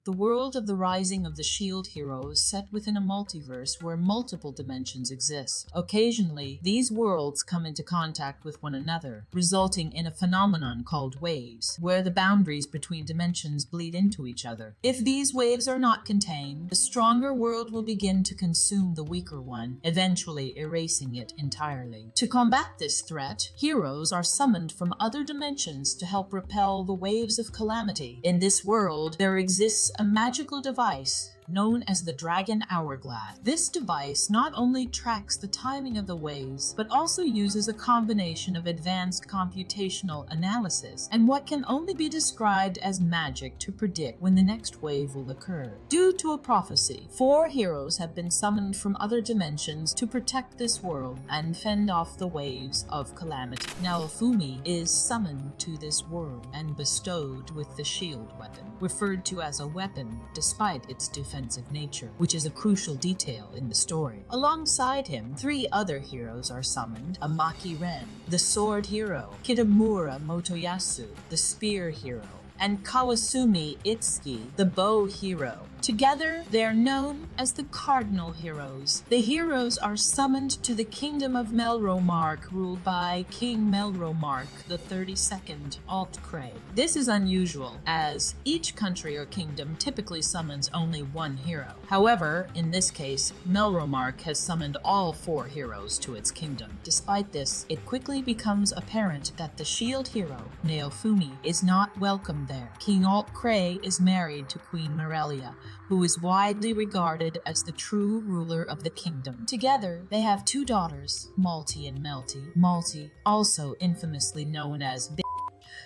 The world of the Rising of the Shield Hero is set within a multiverse where multiple dimensions exist. Occasionally, these worlds come into contact with one another, resulting in a phenomenon called waves, where the boundaries between dimensions bleed into each other. If these waves are not contained, the stronger world will begin to consume the weaker one, eventually erasing it entirely. To combat this threat, heroes are summoned from other dimensions to help repel the waves of calamity. In this world, there exists a magical device known as the Dragon Hourglass. This device not only tracks the timing of the waves, but also uses a combination of advanced computational analysis and what can only be described as magic to predict when the next wave will occur. Due to a prophecy, 4 heroes have been summoned from other dimensions to protect this world and fend off the waves of calamity. Naofumi is summoned to this world and bestowed with the shield weapon, referred to as a weapon despite its defensive nature, which is a crucial detail in the story. Alongside him, 3 other heroes are summoned: Amaki Ren, the sword hero; Kitamura Motoyasu, the spear hero; and Kawasumi Itsuki, the bow hero. Together, they are known as the Cardinal Heroes. The heroes are summoned to the kingdom of Melromarc, ruled by King Melromarc, the 32nd Aultcray. This is unusual, as each country or kingdom typically summons only 1 hero. However, in this case, Melromarc has summoned all 4 heroes to its kingdom. Despite this, it quickly becomes apparent that the shield hero, Naofumi, is not welcome there. King Aultcray is married to Queen Mirellia, who is widely regarded as the true ruler of the kingdom. Together, they have 2 daughters, Malty and Melty. Malty, also infamously known as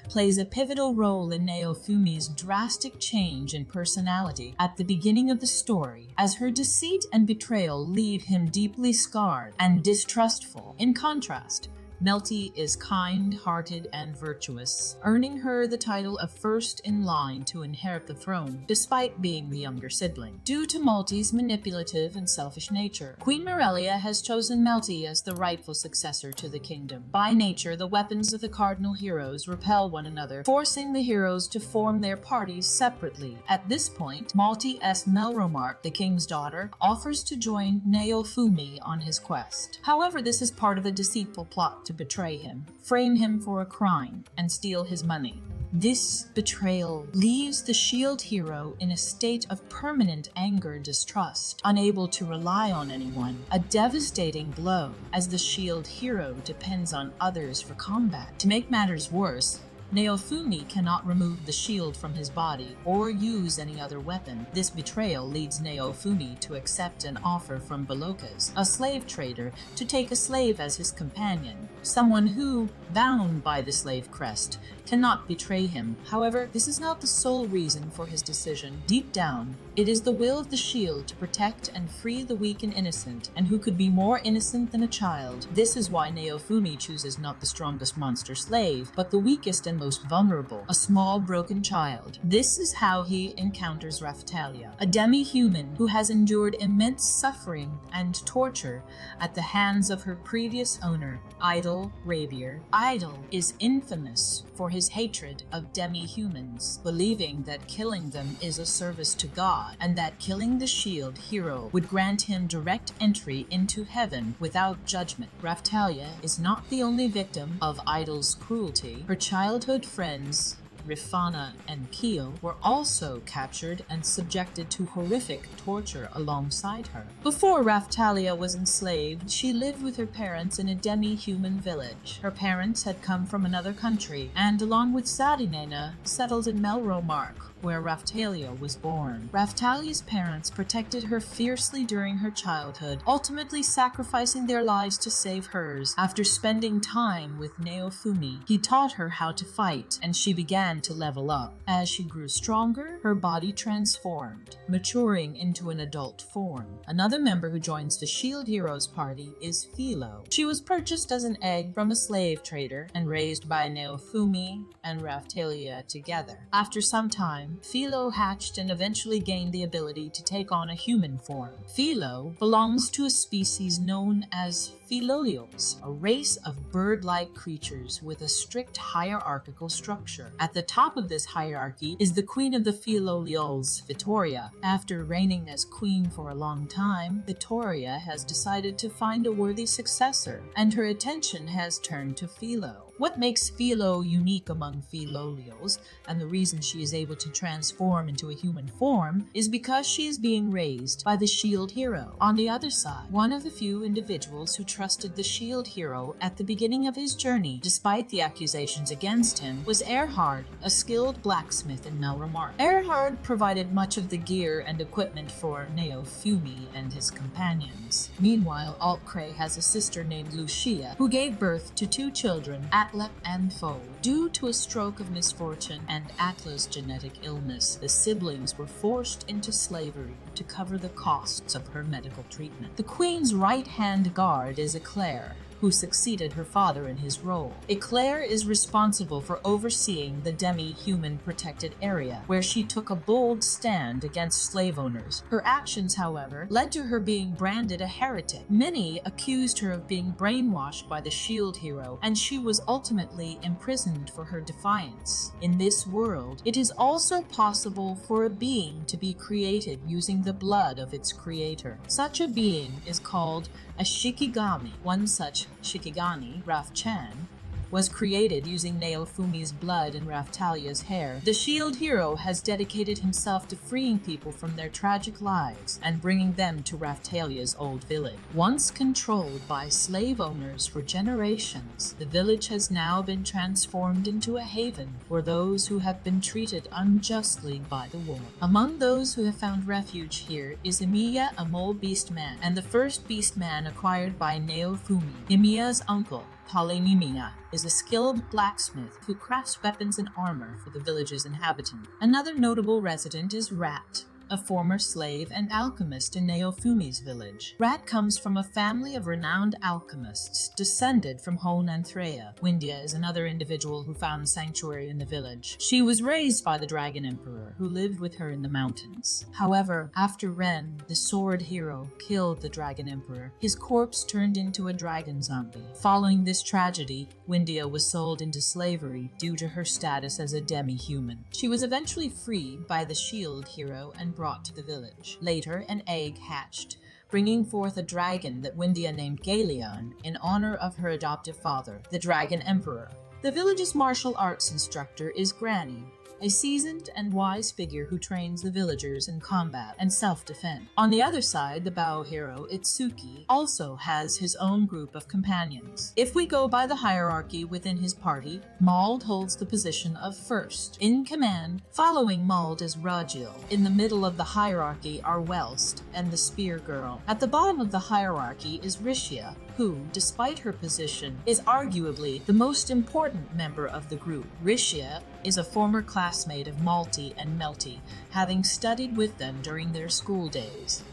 plays a pivotal role in Naofumi's drastic change in personality at the beginning of the story, as her deceit and betrayal leave him deeply scarred and distrustful. In contrast, Melty is kind-hearted and virtuous, earning her the title of first in line to inherit the throne, despite being the younger sibling. Due to Malty's manipulative and selfish nature, Queen Mirellia has chosen Melty as the rightful successor to the kingdom. By nature, the weapons of the Cardinal Heroes repel one another, forcing the heroes to form their parties separately. At this point, Malty S. Melromarc, the king's daughter, offers to join Naofumi on his quest. However, this is part of a deceitful plot to betray him, frame him for a crime, and steal his money. This betrayal leaves the shield hero in a state of permanent anger and distrust, unable to rely on anyone, a devastating blow, as the shield hero depends on others for combat. To make matters worse, Naofumi cannot remove the shield from his body or use any other weapon. This betrayal leads Naofumi to accept an offer from Beloukas, a slave trader, to take a slave as his companion, someone who, bound by the slave crest, cannot betray him. However, this is not the sole reason for his decision. Deep down, it is the will of the shield to protect and free the weak and innocent, and who could be more innocent than a child. This is why Naofumi chooses not the strongest monster slave, but the weakest and most vulnerable, a small broken child. This is how he encounters Raphtalia, a demi-human who has endured immense suffering and torture at the hands of her previous owner, Idol Rabier. Idol is infamous for his hatred of demi-humans, believing that killing them is a service to God, and that killing the shield hero would grant him direct entry into heaven without judgment. Raphtalia is not the only victim of Idol's cruelty. Her childhood friends, Rifana and Keel, were also captured and subjected to horrific torture alongside her. Before Raphtalia was enslaved, she lived with her parents in a demi-human village. Her parents had come from another country, and along with Sadeena, settled in Melromarc, where Raphtalia was born. Raphtalia's parents protected her fiercely during her childhood, ultimately sacrificing their lives to save hers. After spending time with Naofumi, he taught her how to fight, and she began to level up. As she grew stronger, her body transformed, maturing into an adult form. Another member who joins the Shield Heroes party is Filo. She was purchased as an egg from a slave trader and raised by Naofumi and Raphtalia together. After some time, time, Filo hatched and eventually gained the ability to take on a human form. Filo belongs to a species known as Filolials, a race of bird-like creatures with a strict hierarchical structure. At the top of this hierarchy is the queen of the Filolials, Fitoria. After reigning as queen for a long time, Fitoria has decided to find a worthy successor, and her attention has turned to Filo. What makes Filo unique among Filolials, and the reason she is able to transform into a human form, is because she is being raised by the shield hero. On the other side, one of the few individuals who trusted the shield hero at the beginning of his journey, despite the accusations against him, was Erhard, a skilled blacksmith in Melromarc. Erhard provided much of the gear and equipment for Naofumi and his companions. Meanwhile, Aultcray has a sister named Lucia, who gave birth to 2 children, Atla and Fohl. Due to a stroke of misfortune and Atla's genetic illness, the siblings were forced into slavery to cover the costs of her medical treatment. The queen's right-hand guard is Eclair, who succeeded her father in his role. Eclair is responsible for overseeing the demi-human protected area, where she took a bold stand against slave owners. Her actions, however, led to her being branded a heretic. Many accused her of being brainwashed by the shield hero, and she was ultimately imprisoned for her defiance. In this world, it is also possible for a being to be created using the blood of its creator. Such a being is called a Shikigami. One such Shikigami, Raph-chan, was created using Naofumi's blood and Raphtalia's hair. The shield hero has dedicated himself to freeing people from their tragic lives and bringing them to Raphtalia's old village. Once controlled by slave owners for generations, the village has now been transformed into a haven for those who have been treated unjustly by the war. Among those who have found refuge here is Imiya, a mole beast man, and the first beast man acquired by Naofumi. Imiya's uncle, Tollynemiya, is a skilled blacksmith who crafts weapons and armor for the village's inhabitants. Another notable resident is Rat, a former slave and alchemist in Naofumi's village. Rat comes from a family of renowned alchemists, descended from Fohl and Freya. Wyndia is another individual who found sanctuary in the village. She was raised by the Dragon Emperor, who lived with her in the mountains. However, after Ren, the sword hero, killed the Dragon Emperor, his corpse turned into a dragon zombie. Following this tragedy, Wyndia was sold into slavery due to her status as a demi-human. She was eventually freed by the shield hero and brought to the village. Later, an egg hatched, bringing forth a dragon that Wyndia named Galeon in honor of her adoptive father, the Dragon Emperor. The village's martial arts instructor is Granny, a seasoned and wise figure who trains the villagers in combat and self-defense. On the other side, the bow hero, Itsuki, also has his own group of companions. If we go by the hierarchy within his party, Mald holds the position of first in command. Following Mald is Rajil. In the middle of the hierarchy are Welst and the Spear Girl. At the bottom of the hierarchy is Rishia, who, despite her position, is arguably the most important member of the group. Rishia is a former classmate of Malty and Melty, having studied with them during their school days.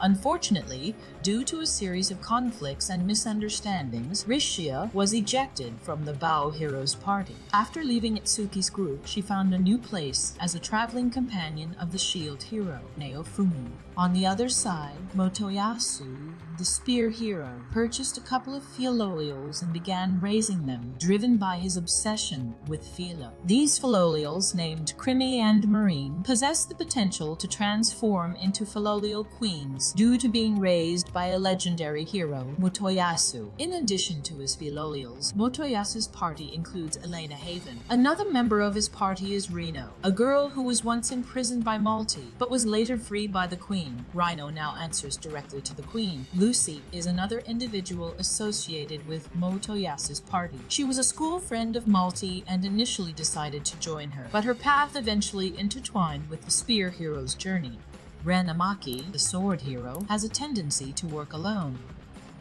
Unfortunately, due to a series of conflicts and misunderstandings, Rishia was ejected from the Bow Heroes party. After leaving Itsuki's group, she found a new place as a traveling companion of the shield hero, Naofumi. On the other side, Motoyasu, the spear hero, purchased a couple of Filolials and began raising them, driven by his obsession with Filo. These Filolials, named Crimi and Marine, possess the potential to transform into Filolial Queens due to being raised by a legendary hero, Motoyasu. In addition to his Filolials, Motoyasu's party includes Elena Haven. Another member of his party is Reno, a girl who was once imprisoned by Malty, but was later freed by the Queen. Rhino now answers directly to the Queen. Lucy is another individual associated with Motoyasu's party. She was a school friend of Malty and initially decided to join her, but her path eventually intertwined with the spear hero's journey. Ren Amaki, the sword hero, has a tendency to work alone.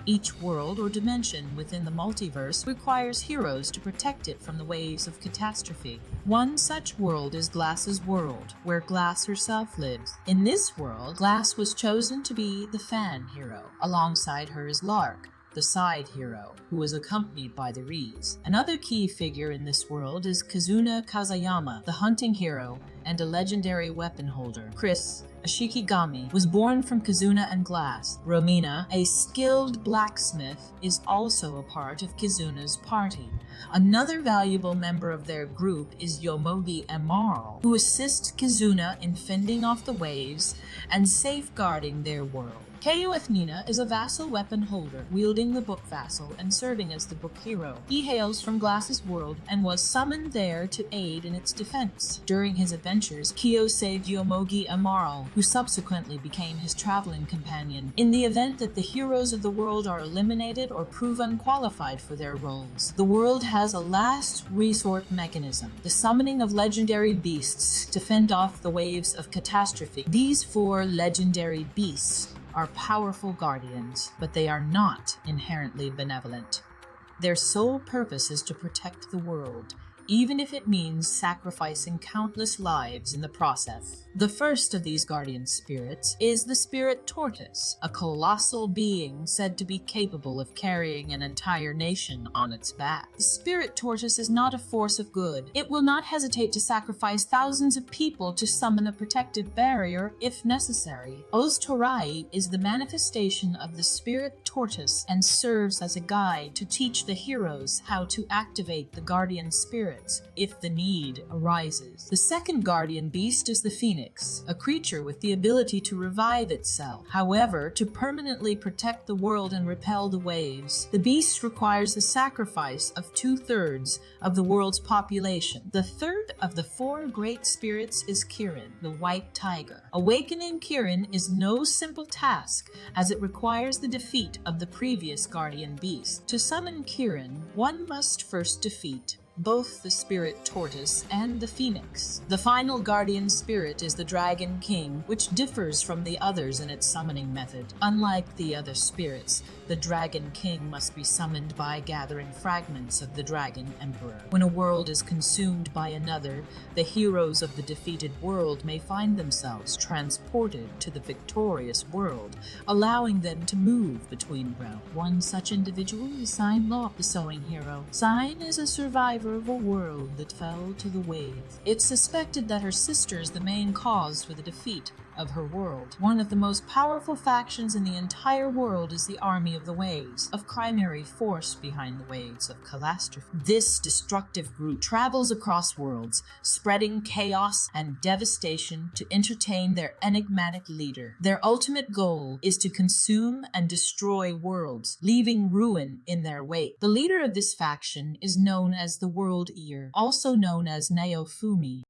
Each world or dimension within the multiverse requires heroes to protect it from the waves of catastrophe. One such world is Glass's world, where Glass herself lives. In this world, Glass was chosen to be the fan hero. Alongside her is Lark, the side hero, who is accompanied by the Rees. Another key figure in this world is Kazuna Kazayama, the hunting hero, and a legendary weapon holder. Chris, a Shikigami, was born from Kizuna and Glass. Romina, a skilled blacksmith, is also a part of Kizuna's party. Another valuable member of their group is Yomogi Emerald, who assists Kizuna in fending off the waves and safeguarding their world. Keiyo Ethnina is a vassal weapon holder, wielding the book vassal and serving as the book hero. He hails from Glass's world and was summoned there to aid in its defense. During his adventures, Keiyo saved Yomogi Emerald, who subsequently became his traveling companion, in the event that the heroes of the world are eliminated or prove unqualified for their roles. The world has a last resort mechanism, the summoning of legendary beasts to fend off the waves of catastrophe. These 4 legendary beasts are powerful guardians, but they are not inherently benevolent. Their sole purpose is to protect the world, even if it means sacrificing countless lives in the process. The first of these guardian spirits is the spirit tortoise, a colossal being said to be capable of carrying an entire nation on its back. The spirit tortoise is not a force of good. It will not hesitate to sacrifice thousands of people to summon a protective barrier if necessary. Ostracized is the manifestation of the spirit tortoise and serves as a guide to teach the heroes how to activate the guardian spirits if the need arises. The second guardian beast is the phoenix, a creature with the ability to revive itself. However, to permanently protect the world and repel the waves, the beast requires the sacrifice of 2/3 of the world's population. The third of the 4 great spirits is Kirin, the white tiger. Awakening Kirin is no simple task, as it requires the defeat of the previous guardian beast. To summon Kirin, one must first defeat both the spirit tortoise and the phoenix. The final guardian spirit is the Dragon King, which differs from the others in its summoning method. Unlike the other spirits, the Dragon King must be summoned by gathering fragments of the Dragon Emperor. When a world is consumed by another, the heroes of the defeated world may find themselves transported to the victorious world, allowing them to move between realms. One such individual is Sign Lop, the sewing hero. Sign is a survivor of a world that fell to the waves. It's suspected that her sister is the main cause for the defeat of her world. One of the most powerful factions in the entire world is the Army of the Waves, a primary force behind the waves of catastrophe. This destructive group travels across worlds, spreading chaos and devastation to entertain their enigmatic leader. Their ultimate goal is to consume and destroy worlds, leaving ruin in their wake. The leader of this faction is known as the World Ear, also known as Naofumi.